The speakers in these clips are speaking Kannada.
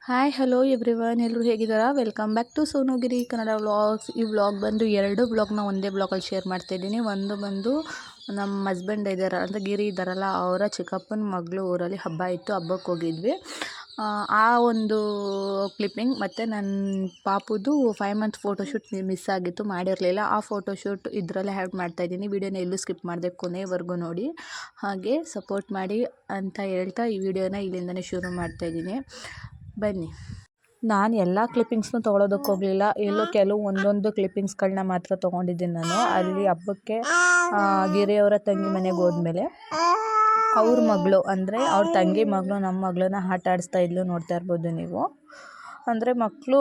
ಹಾಯ್ ಹಲೋ ಎವ್ರಿವನ್, ಎಲ್ಲರೂ ಹೇಗಿದ್ದಾರಾ? Welcome back to Sonugiri Kannada vlogs. ಈ ವ್ಲಾಗ್ ಬಂದು ಎರಡು ವ್ಲಾಗ್ನ ಒಂದೇ ಬ್ಲಾಗಲ್ಲಿ ಶೇರ್ ಮಾಡ್ತಾಯಿದ್ದೀನಿ. ಒಂದು ಬಂದು ನಮ್ಮ ಹಸ್ಬೆಂಡ್ ಇದ್ದಾರೆ ಅಂದರೆ ಗಿರಿ ಇದ್ದಾರಲ್ಲ, ಅವರ ಚಿಕ್ಕಪ್ಪನ ಮಗಳು ಊರಲ್ಲಿ ಹಬ್ಬ ಇತ್ತು, ಹಬ್ಬಕ್ಕೆ ಹೋಗಿದ್ವಿ. ಆ ಒಂದು ಕ್ಲಿಪ್ಪಿಂಗ್ ಮತ್ತು ನನ್ನ ಪಾಪುದು 5 ಮಂತ್ ಫೋಟೋಶೂಟ್ ಮಿಸ್ ಆಗಿತ್ತು, ಮಾಡಿರಲಿಲ್ಲ. ಆ ಫೋಟೋಶೂಟ್ ಇದರಲ್ಲೇ ಆ್ಯಡ್ ಮಾಡ್ತಾಯಿದ್ದೀನಿ. ವಿಡಿಯೋನ ಎಲ್ಲೂ ಸ್ಕಿಪ್ ಮಾಡಿದೆ, ಕೊನೆವರೆಗೂ ನೋಡಿ, ಹಾಗೆ ಸಪೋರ್ಟ್ ಮಾಡಿ ಅಂತ ಹೇಳ್ತಾ ಈ ವಿಡಿಯೋನ ಇಲ್ಲಿಂದನೇ ಶುರು ಮಾಡ್ತಾಯಿದ್ದೀನಿ. ಬನ್ನಿ. ನಾನು ಎಲ್ಲ ಕ್ಲಿಪ್ಪಿಂಗ್ಸ್ನೂ ತೊಗೊಳೋದಕ್ಕೆ ಹೋಗಲಿಲ್ಲ, ಎಲ್ಲೋ ಕೆಲವು ಒಂದೊಂದು ಕ್ಲಿಪ್ಪಿಂಗ್ಸ್ಗಳನ್ನ ಮಾತ್ರ ತೊಗೊಂಡಿದ್ದೀನಿ. ನಾನು ಅಲ್ಲಿ ಹಬ್ಬಕ್ಕೆ ಗಿರಿಯವರ ತಂಗಿ ಮನೆಗೆ ಹೋದ್ಮೇಲೆ ಅವ್ರ ಮಗಳು ಅಂದರೆ ಅವ್ರ ತಂಗಿ ಮಗಳು ನಮ್ಮ ಮಗಳನ್ನ ಆಟ ಆಡಿಸ್ತಾ ಇದ್ಲು, ನೋಡ್ತಾ ಇರ್ಬೋದು ನೀವು. ಅಂದರೆ ಮಕ್ಕಳು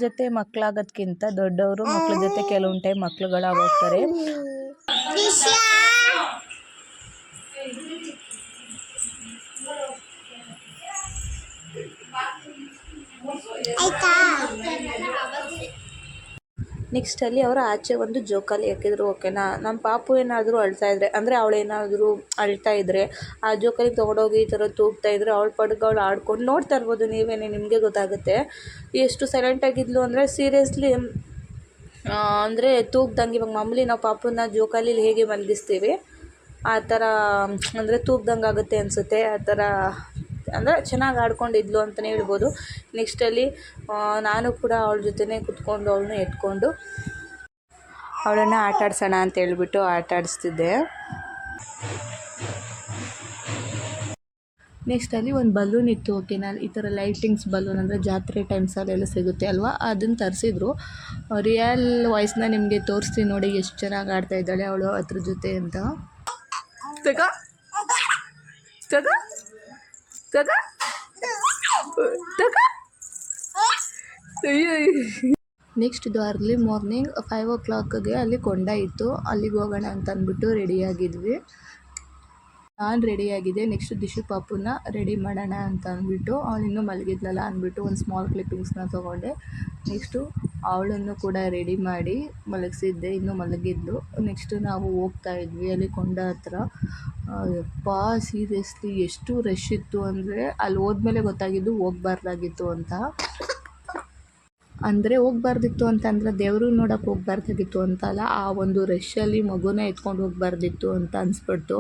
ಜೊತೆ ಮಕ್ಕಳಾಗೋದ್ಕಿಂತ ದೊಡ್ಡವರು ಮಕ್ಕಳ ಜೊತೆ ಕೆಲವೊಂದು ಟೈಮ್ ಮಕ್ಕಳುಗಳಾಗೋಗ್ತಾರೆ. ನೆಕ್ಸ್ಟ್ ಅಲ್ಲಿ ಅವರು ಆಚೆ ಒಂದು ಜೋಕಾಲಿ ಹಾಕಿದ್ರು. ಓಕೆನಾ, ನಮ್ಮ ಪಾಪು ಏನಾದರೂ ಅಳ್ತಾ ಇದ್ರೆ ಅಂದರೆ ಅವಳೇನಾದರೂ ಅಳ್ತಾ ಇದ್ದರೆ ಆ ಜೋಕಾಲಿಗೆ ತೊಗೊಂಡೋಗಿ ಈ ಥರ ತೂಗ್ತಾ ಇದ್ರೆ ಅವಳ ಪಡ್ಗೆ ಅವಳು ಆಡ್ಕೊಂಡು ನೋಡ್ತಾ ಇರ್ಬೋದು ನೀವೇನೆ, ನಿಮಗೆ ಗೊತ್ತಾಗುತ್ತೆ ಎಷ್ಟು ಸೈಲೆಂಟಾಗಿದ್ಲು ಅಂದರೆ. ಸೀರಿಯಸ್ಲಿ ಅಂದರೆ ತೂಗ್ದಂಗೆ, ಇವಾಗ ಮಾಮೂಲಿ ನಾವು ಪಾಪುನ ಜೋಕಾಲಿಲಿ ಹೇಗೆ ಮಲಗಿಸ್ತೀವಿ ಆ ಥರ, ಅಂದರೆ ತೂಗ್ದಂಗೆ ಆಗುತ್ತೆ ಅನಿಸುತ್ತೆ. ಆ ಥರ ಅಂದರೆ ಚೆನ್ನಾಗಿ ಆಡ್ಕೊಂಡಿದ್ಲು ಅಂತಲೇ ಹೇಳ್ಬೋದು. ನೆಕ್ಸ್ಟಲ್ಲಿ ನಾನು ಕೂಡ ಅವಳ ಜೊತೆನೇ ಕುತ್ಕೊಂಡು ಅವಳನ್ನ ಎತ್ಕೊಂಡು ಅವಳನ್ನು ಆಟ ಆಡ್ಸೋಣ ಅಂತ ಹೇಳ್ಬಿಟ್ಟು ಆಟ ಆಡಿಸ್ತಿದ್ದೆ. ನೆಕ್ಸ್ಟಲ್ಲಿ ಒಂದು ಬಲೂನ್ ಇತ್ತು. ಓಕೆನಾ, ಈ ಥರ ಲೈಟಿಂಗ್ಸ್ ಬಲೂನ್ ಅಂದರೆ ಜಾತ್ರೆ ಟೈಮ್ಸಲ್ಲೆಲ್ಲ ಸಿಗುತ್ತೆ ಅಲ್ವಾ, ಅದನ್ನು ತರಿಸಿದ್ರು. ರಿಯಲ್ ವಾಯ್ಸ್ನ ನಿಮಗೆ ತೋರಿಸ್ತೀನಿ ನೋಡಿ, ಎಷ್ಟು ಚೆನ್ನಾಗಿ ಆಡ್ತಾ ಇದ್ದಾಳೆ ಅವಳು ಅದ್ರ ಜೊತೆ ಅಂತ. ನೆಕ್ಸ್ಟ್ ಇದು ಅರ್ಲಿ ಮಾರ್ನಿಂಗ್ 5 o'clockಗೆ ಅಲ್ಲಿ ಕೊಂಡ ಇತ್ತು, ಅಲ್ಲಿಗೆ ಹೋಗೋಣ ಅಂತ ಅಂದ್ಬಿಟ್ಟು ರೆಡಿಯಾಗಿದ್ವಿ. ನಾನು ರೆಡಿಯಾಗಿದ್ದೆ. ನೆಕ್ಸ್ಟ್ ದಿಶು ಪಾಪುನ ರೆಡಿ ಮಾಡೋಣ ಅಂತ ಅಂದ್ಬಿಟ್ಟು, ಅವಳಿನ್ನೂ ಮಲಗಿದ್ಲಲ್ಲ ಅಂದ್ಬಿಟ್ಟು ಒಂದು ಸ್ಮಾಲ್ ಕ್ಲಿಪ್ಪಿಂಗ್ಸ್ನ ತೊಗೊಂಡೆ. ನೆಕ್ಸ್ಟು ಅವಳನ್ನು ಕೂಡ ರೆಡಿ ಮಾಡಿ ಮಲಗಿಸಿದ್ದೆ, ಇನ್ನೂ ಮಲಗಿದ್ಲು. ನೆಕ್ಸ್ಟು ನಾವು ಹೋಗ್ತಾ ಇದ್ವಿ ಅಲ್ಲಿ ಕೊಂಡ ಹತ್ರ. ಯಪ್ಪ, ಸೀರಿಯಸ್ಲಿ ಎಷ್ಟು ರಶ್ ಇತ್ತು ಅಂದರೆ ಅಲ್ಲಿ ಹೋದ್ಮೇಲೆ ಗೊತ್ತಾಗಿದ್ದು ಹೋಗ್ಬಾರ್ದಾಗಿತ್ತು ಅಂತ. ಅಂದರೆ ಹೋಗ್ಬಾರ್ದಿತ್ತು ಅಂತಂದರೆ ದೇವರು ನೋಡೋಕೆ ಹೋಗ್ಬಾರ್ದಾಗಿತ್ತು ಅಂತ ಅಲ್ಲ, ಆ ಒಂದು ರಶ್ಶಲ್ಲಿ ಮಗುನ ಎತ್ಕೊಂಡು ಹೋಗ್ಬಾರ್ದಿತ್ತು ಅಂತ ಅನಿಸ್ಬಿಡ್ತು.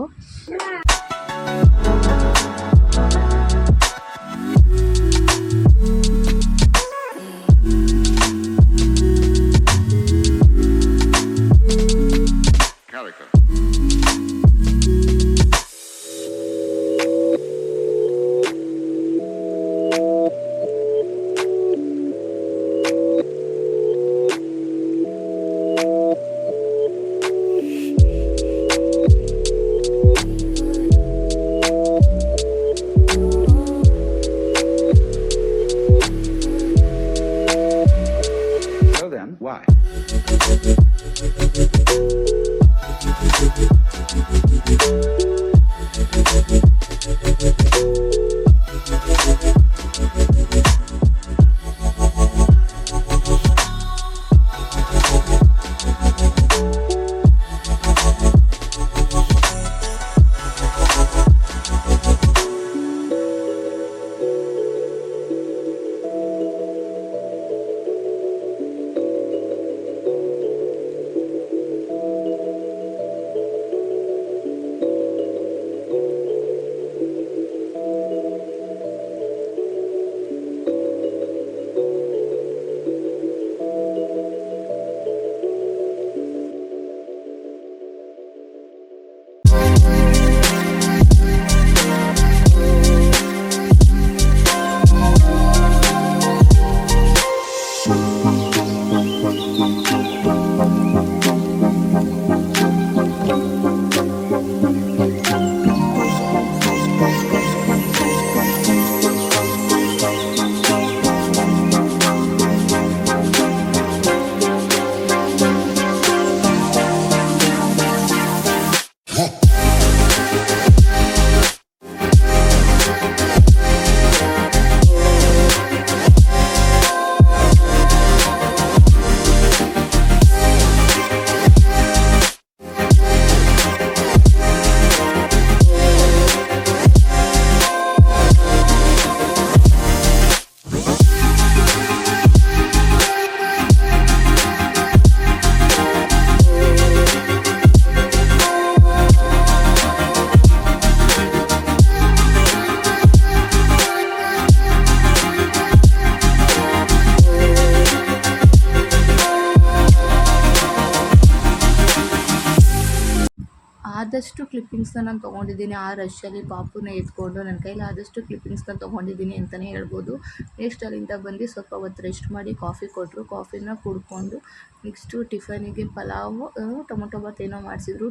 ಆದಷ್ಟು ಕ್ಲಿಪ್ಪಿಂಗ್ಸ್ನ ನಾನು ತೊಗೊಂಡಿದ್ದೀನಿ. ಆ ರಶ್ಶಲ್ಲಿ ಪಾಪುನ ಎತ್ಕೊಂಡು ನನ್ನ ಕೈಲಿ ಆದಷ್ಟು ಕ್ಲಿಪ್ಪಿಂಗ್ಸ್ನ ತೊಗೊಂಡಿದ್ದೀನಿ ಅಂತಲೇ ಹೇಳ್ಬೋದು. ನೆಕ್ಸ್ಟ್ ಅಲ್ಲಿಂದ ಬಂದು ಸ್ವಲ್ಪ ಹೊತ್ತು ರೆಸ್ಟ್ ಮಾಡಿ ಕಾಫಿ ಕೊಟ್ಟರು. ಕಾಫಿನ ಕುಡ್ಕೊಂಡು ನೆಕ್ಸ್ಟು ಟಿಫನಿಗೆ ಪಲಾವು ಟೊಮೊಟೊ ಬಾತ್ ಏನೋ ಮಾಡಿಸಿದ್ರು.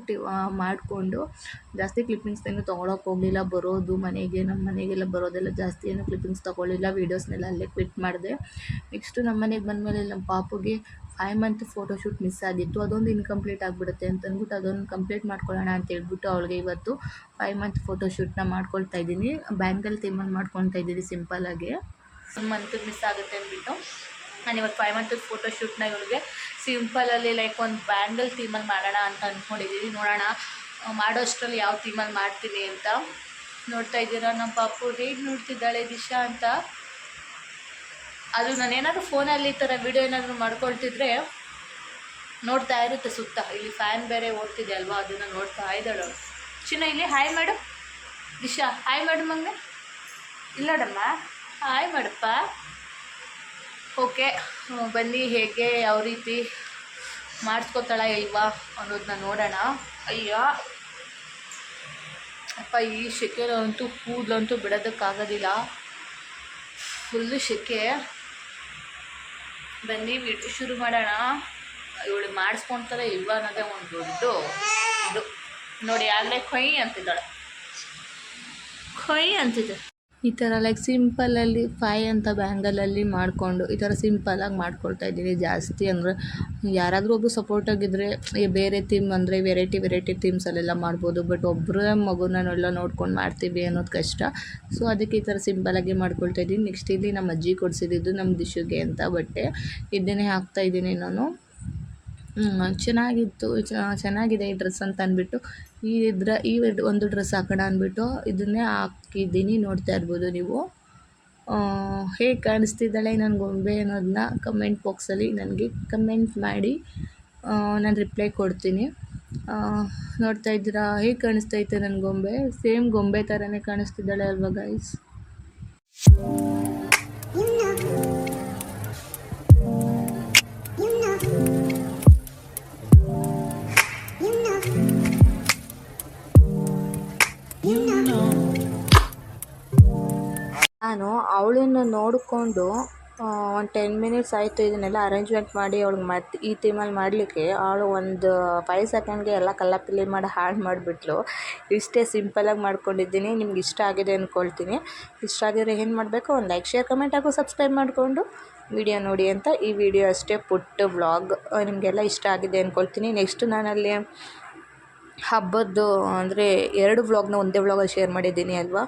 ಮಾಡಿಕೊಂಡು ಜಾಸ್ತಿ ಕ್ಲಿಪ್ಪಿಂಗ್ಸ್ನೇನು ತೊಗೊಳಕ್ಕೆ ಹೋಗಲಿಲ್ಲ. ಬರೋದು ಮನೆಗೆ, ನಮ್ಮ ಮನೆಗೆಲ್ಲ ಬರೋದೆಲ್ಲ ಜಾಸ್ತಿ ಏನು ಕ್ಲಿಪ್ಪಿಂಗ್ಸ್ ತೊಗೊಳ್ಳಿಲ್ಲ. ವೀಡಿಯೋಸ್ನೆಲ್ಲ ಅಲ್ಲೇ ಕ್ವಿಟ್ ಮಾಡಿದೆ. ನೆಕ್ಸ್ಟು ನಮ್ಮ ಮನೆಗೆ ಬಂದಮೇಲೆ ನಮ್ಮ ಪಾಪುಗೆ 5 ಮಂತ್ ಫೋಟೋಶೂಟ್ ಮಿಸ್ ಆಗಿತ್ತು. ಅದೊಂದು ಇನ್ಕಂಪ್ಲೀಟ್ ಆಗಿಬಿಡುತ್ತೆ ಅಂತಂದ್ಬಿಟ್ಟು ಅದೊಂದು ಕಂಪ್ಲೀಟ್ ಮಾಡ್ಕೊಳ್ಳೋಣ ಅಂತ ಹೇಳ್ಬಿಟ್ಟು ಅವಳಿಗೆ ಇವತ್ತು 5 ಮಂತ್ ಫೋಟೋಶೂಟ್ನ ಮಾಡ್ಕೊಳ್ತಾ ಇದ್ದೀನಿ. ಬ್ಯಾಂಗಲ್ ಥೀಮಲ್ಲಿ ಮಾಡ್ಕೊಳ್ತಾ ಇದ್ದೀನಿ ಸಿಂಪಲ್ಲಾಗಿ. 1 ಮಂತ್ ಮಿಸ್ ಆಗುತ್ತೆ ಅಂದ್ಬಿಟ್ಟು ನಾನು ಇವತ್ತು 5 ಮಂತ್ ಫೋಟೋಶೂಟ್ನ ಇವಳಿಗೆ ಸಿಂಪಲಲ್ಲಿ ಲೈಕ್ ಒಂದು ಬ್ಯಾಂಗಲ್ ಥೀಮಲ್ಲಿ ಮಾಡೋಣ ಅಂತ ಅಂದ್ಕೊಂಡಿದ್ದೀನಿ. ನೋಡೋಣ ಮಾಡೋ ಅಷ್ಟರಲ್ಲಿ ಯಾವ ಥೀಮಲ್ಲಿ ಮಾಡ್ತೀನಿ ಅಂತ. ನೋಡ್ತಾ ಇದ್ದೀರಾ ನಮ್ಮ ಪಾಪು ಹೇಗೆ ನೋಡ್ತಿದ್ದಾಳೆ ದಿಶಾ ಅಂತ. ಅದು ನಾನೇನಾದರೂ ಫೋನಲ್ಲಿ ಈ ಥರ ವೀಡಿಯೋ ಏನಾದರೂ ಮಾಡ್ಕೊಳ್ತಿದ್ರೆ ನೋಡ್ತಾ ಇರುತ್ತೆ ಸುತ್ತ. ಇಲ್ಲಿ ಫ್ಯಾನ್ ಬೇರೆ ಓಡ್ತಿದೆ ಅಲ್ವಾ, ಅದನ್ನು ನೋಡ್ತಾ ಇದ್ದಾಳೆ ಅವಳು. ಚಿನ್ನ ಇಲ್ಲಿ ಹಾಯ್ ಮಾಡು ದಿಶಾ, ಹಾಯ್ ಮಾಡು ಮಗನೆ. ಇಲ್ಲಡಮ್ಮ ಹಾಯ್ ಮಾಡಪ್ಪ. ಓಕೆ ಬನ್ನಿ ಹೇಗೆ ಯಾವ ರೀತಿ ಮಾಡಿಸ್ಕೊತಾಳ ಇಲ್ವಾ ಅನ್ನೋದನ್ನ ನೋಡೋಣ. ಅಯ್ಯ ಅಪ್ಪ ಈ ಸೆಕೆಲಂತೂ ಕೂದಲಂತೂ ಬಿಡೋದಕ್ಕಾಗೋದಿಲ್ಲ, ಫುಲ್ಲು ಸೆಕೆ. ಬನ್ನಿ ವಿಡಿಯೋ ಶುರು ಮಾಡೋಣ. ಇವಳು ಮಾಡಿಸ್ಕೊಳ್ತಾರೆ ಇಲ್ವಾ ಅನ್ನೋದೇ ಒಂದು ದೊಡ್ಡ ಇದು. ನೋಡಿ ಆಗಲೇ ಕೊಯ್ ಅಂತಿದ್ದಾಳೆ, ಕೊಯ್ ಅಂತಿದ್ದೆ. ಈ ಥರ ಲೈಕ್ ಸಿಂಪಲಲ್ಲಿ 5 ಅಂತ ಬ್ಯಾಂಗಲಲ್ಲಿ ಮಾಡಿಕೊಂಡು ಈ ಥರ ಸಿಂಪಲಾಗಿ ಮಾಡ್ಕೊಳ್ತಾ ಇದ್ದೀನಿ. ಜಾಸ್ತಿ ಅಂದರೆ ಯಾರಾದರೂ ಒಬ್ಬರು ಸಪೋರ್ಟಾಗಿದ್ದರೆ ಬೇರೆ ಥೀಮ್ ಅಂದರೆ ವೆರೈಟಿ ಥೀಮ್ಸಲ್ಲೆಲ್ಲ ಮಾಡ್ಬೋದು. ಬಟ್ ಒಬ್ಬರೇ ಮಗುನೆಲ್ಲ ನೋಡ್ಕೊಂಡು ಮಾಡ್ತೀವಿ ಅನ್ನೋದು ಕಷ್ಟ. ಸೊ ಅದಕ್ಕೆ ಈ ಥರ ಸಿಂಪಲಾಗಿ ಮಾಡ್ಕೊಳ್ತಾ ಇದ್ದೀನಿ. ನೆಕ್ಸ್ಟ್ ಇಲ್ಲಿ ನಮ್ಮ ಅಜ್ಜಿ ಕೊಡಿಸಿದ್ದು ನಮ್ಮ ದಿಶುಗೆ ಅಂತ ಬಟ್ಟೆ ಇದನ್ನೇ ಹಾಕ್ತಾಯಿದ್ದೀನಿ ನಾನು. ಚೆನ್ನಾಗಿತ್ತು, ಚೆನ್ನಾಗಿದೆ ಈ ಡ್ರೆಸ್ ಅಂತ ಅಂದ್ಬಿಟ್ಟು ಈ ಒಂದು ಡ್ರೆಸ್ ಹಾಕೋಣ ಅಂದ್ಬಿಟ್ಟು ಇದನ್ನೇ ಹಾಕಿದ್ದೀನಿ. ನೋಡ್ತಾ ಇರ್ಬೋದು ನೀವು. ಹೇಗೆ ಕಾಣಿಸ್ತಿದ್ದಾಳೆ ನನ್ನ ಗೊಂಬೆ ಅನ್ನೋದನ್ನ ಕಮೆಂಟ್ ಬಾಕ್ಸಲ್ಲಿ ನನಗೆ ಕಮೆಂಟ್ ಮಾಡಿ, ನಾನು ರಿಪ್ಲೈ ಕೊಡ್ತೀನಿ. ನೋಡ್ತಾ ಇದ್ದೀರಾ ಹೇಗೆ ಕಾಣಿಸ್ತೈತೆ ನನ್ನ ಗೊಂಬೆ? ಸೇಮ್ ಗೊಂಬೆ ಥರನೇ ಕಾಣಿಸ್ತಿದ್ದಾಳೆ ಅಲ್ವಾ ಗೈಸ್? ನಾನು ಅವಳನ್ನು ನೋಡಿಕೊಂಡು ಒಂದು 10 ಮಿನಿಟ್ಸ್ ಆಯಿತು ಇದನ್ನೆಲ್ಲ ಅರೇಂಜ್ಮೆಂಟ್ ಮಾಡಿ ಅವಳಿಗೆ ಮತ್ತೆ ಈ ಥೀಮಲ್ಲಿ ಮಾಡಲಿಕ್ಕೆ. ಅವಳು ಒಂದು 5 ಸೆಕೆಂಡ್ಗೆ ಎಲ್ಲ ಕಲ್ಲಪಿಲ್ಲಿ ಮಾಡಿ ಹಾಳು ಮಾಡಿಬಿಟ್ಲು. ಇಷ್ಟೇ ಸಿಂಪಲಾಗಿ ಮಾಡ್ಕೊಂಡಿದ್ದೀನಿ. ನಿಮ್ಗೆ ಇಷ್ಟ ಆಗಿದೆ ಅಂದ್ಕೊಳ್ತೀನಿ. ಇಷ್ಟ ಆಗಿದ್ರೆ ಏನು ಮಾಡಬೇಕು, ಒಂದು ಲೈಕ್ ಶೇರ್ ಕಮೆಂಟ್ ಹಾಗೂ ಸಬ್ಸ್ಕ್ರೈಬ್ ಮಾಡಿಕೊಂಡು ವಿಡಿಯೋ ನೋಡಿ ಅಂತ. ಈ ವಿಡಿಯೋ ಅಷ್ಟೇ ಪುಟ್ಟ ವ್ಲಾಗ್, ನಿಮಗೆಲ್ಲ ಇಷ್ಟ ಆಗಿದೆ ಅಂದ್ಕೊಳ್ತೀನಿ. ನೆಕ್ಸ್ಟ್ ನಾನಲ್ಲಿ ಹಬ್ಬದ್ದು ಅಂದರೆ 2 ವ್ಲಾಗ್ನ ಒಂದೇ ವ್ಲಾಗಲ್ಲಿ ಶೇರ್ ಮಾಡಿದ್ದೀನಿ ಅಲ್ವಾ.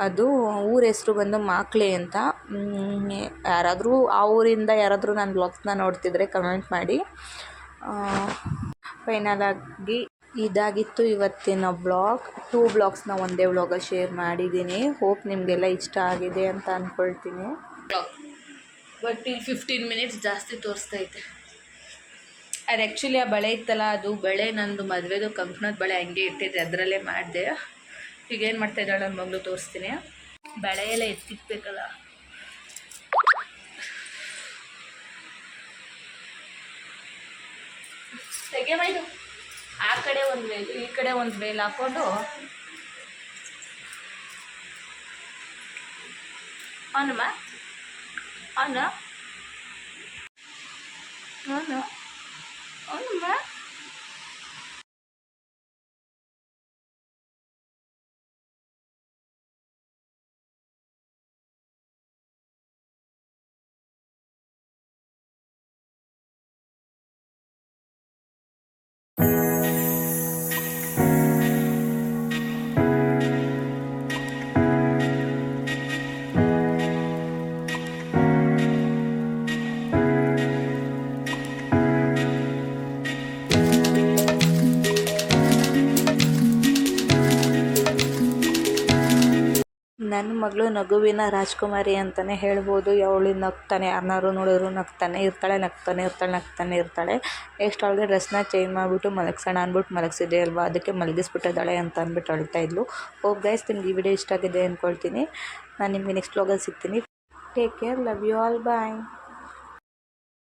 ಅದು ಊರ ಹೆಸ್ರು ಬಂದು ಮಾಕ್ಲೆ ಅಂತ. ಯಾರಾದರೂ ಆ ಊರಿಂದ ಯಾರಾದರೂ ನನ್ನ ವ್ಲಾಗ್ಸ್ನ ನೋಡ್ತಿದ್ರೆ ಕಮೆಂಟ್ ಮಾಡಿ. ಫೈನಲಾಗಿ ಇದಾಗಿತ್ತು ಇವತ್ತಿನ ವ್ಲಾಗ್. 2 ವ್ಲಾಗ್ಸ್ನ ಒಂದೇ ವ್ಲಾಗಲ್ಲಿ ಶೇರ್ ಮಾಡಿದ್ದೀನಿ. ಹೋಪ್ ನಿಮಗೆಲ್ಲ ಇಷ್ಟ ಆಗಿದೆ ಅಂತ ಅಂದ್ಕೊಳ್ತೀನಿ. ಬಟ್ ಇಲ್ಲಿ 15 ಮಿನಿಟ್ಸ್ ಜಾಸ್ತಿ ತೋರಿಸ್ತೈತೆ. ಅದು ಆ್ಯಕ್ಚುಲಿ ಆ ಬಳೆ ಇತ್ತಲ್ಲ, ಅದು ಬಳೆ ನಂದು ಮದುವೆದು ಕಂಕಣದ ಬಳೆ ಹಂಗೆ ಇಟ್ಟಿದ್ದೆ, ಅದರಲ್ಲೇ ಮಾಡಿದೆ. ಈಗೇನು ಮಾಡ್ತಾಯಿದ್ದಾಳೆ ನನ್ನ ಮಗಳು ತೋರಿಸ್ತೀನಿ. ಬಳೆ ಎಲ್ಲ ಎತ್ತಿಕ್ಬೇಕಲ್ಲ. ತೆಗೆಮೈದು ಆ ಕಡೆ ಒಂದು ವೇಲು ಈ ಕಡೆ ಒಂದು ವೇಲ್ ಹಾಕ್ಕೊಂಡು ಅವನಮ್ಮ ಅವನು ಅವನು ಅವನಮ್ಮ ನನ್ನ ಮಗಳು ನಗುವಿನ ರಾಜ್ಕುಮಾರಿ ಅಂತಲೇ ಹೇಳ್ಬೋದು. ಅವಳು ನಗ್ತಾನೆ, ಯಾರನ್ನಾರು ನೋಡಿದ್ರು ನಗ್ತಾನೆ ಇರ್ತಾಳೆ. ನೆಕ್ಸ್ಟ್ ಅವಳಿಗೆ ಡ್ರೆಸ್ನ ಚೇಂಜ್ ಮಾಡಿಬಿಟ್ಟು ಮಲಗಿಸೋಣ ಅಂದ್ಬಿಟ್ಟು ಮಲಗಿಸಿದೆ ಅಲ್ವಾ, ಅದಕ್ಕೆ ಮಲಗಿಸ್ಬಿಟ್ಟಿದ್ದಾಳೆ ಅಂತ ಅಂದ್ಬಿಟ್ಟು ಅಳ್ತಾ ಇದ್ಲು. ಹೋಗಿ ಗೈಸ್, ನಿಮ್ಗೆ ಈ ವಿಡಿಯೋ ಇಷ್ಟ ಆಗಿದೆ ಅಂದ್ಕೊಳ್ತೀನಿ. ನಾನು ನಿಮಗೆ ನೆಕ್ಸ್ಟ್ ವ್ಲಾಗಲ್ಲಿ ಸಿಗ್ತೀನಿ. Take care, love you all, bye.